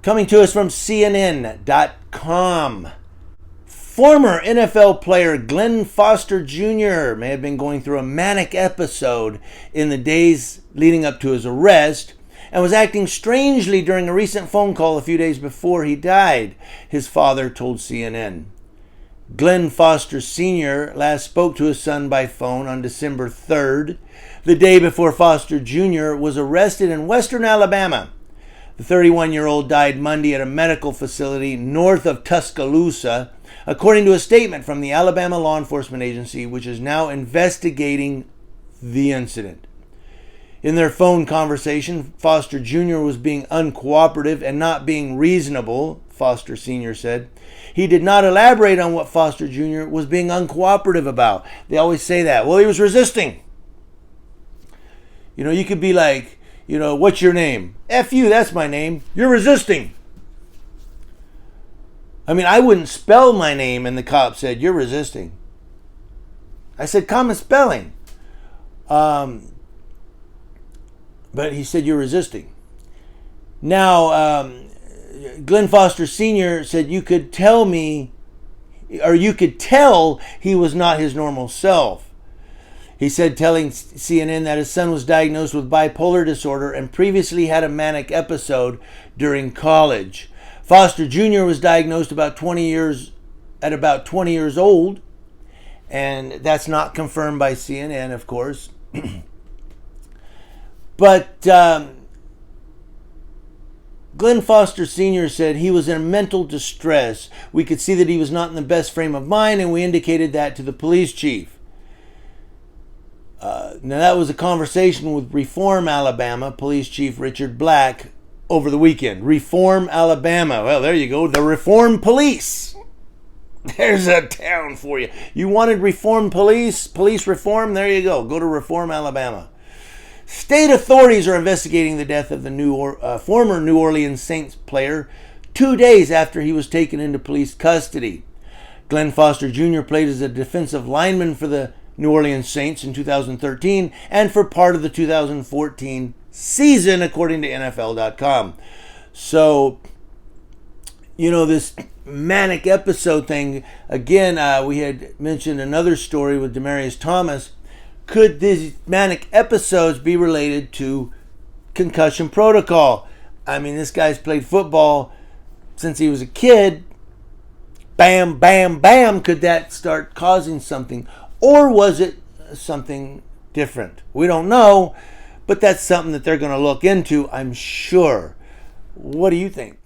Coming to us from CNN.com. Former NFL player Glenn Foster Jr. may have been going through a manic episode in the days leading up to his arrest and was acting strangely during a recent phone call a few days before he died, his father told CNN. Glenn Foster Sr. last spoke to his son by phone on December 3rd, the day before Foster Jr. was arrested in western Alabama. The 31-year-old died Monday at a medical facility north of Tuscaloosa, according to a statement from the Alabama Law Enforcement Agency, which is now investigating the incident. In their phone conversation, Foster Jr. was being uncooperative and not being reasonable, Foster Sr. said. He did not elaborate on what Foster Jr. was being uncooperative about. They always say that. Well, he was resisting. You could be like, what's your name? F you, that's my name. You're resisting. I wouldn't spell my name and the cop said, you're resisting. I said, common spelling. But he said, you're resisting. Now, Glenn Foster Sr. said you could tell he was not his normal self. He said, telling CNN that his son was diagnosed with bipolar disorder and previously had a manic episode during college. Foster Jr. was diagnosed at about 20 years old, and that's not confirmed by CNN, of course. But Glenn Foster Sr. said he was in mental distress. We could see that he was not in the best frame of mind, and we indicated that to the police chief. Now, that was a conversation with Reform, Alabama, Police Chief Richard Black over the weekend. Reform, Alabama. Well, there you go. The Reform Police. There's a town for you. You wanted Reform Police reform? There you go. Go to Reform, Alabama. State authorities are investigating the death of the former New Orleans Saints player 2 days after he was taken into police custody. Glenn Foster Jr. played as a defensive lineman for the New Orleans Saints in 2013 and for part of the 2014 season, according to NFL.com. So, this manic episode thing, again, we had mentioned another story with Demaryius Thomas. Could these manic episodes be related to concussion protocol? This guy's played football since he was a kid. Bam, bam, bam. Could that start causing something? Or was it something different? We don't know, but that's something that they're going to look into, I'm sure. What do you think?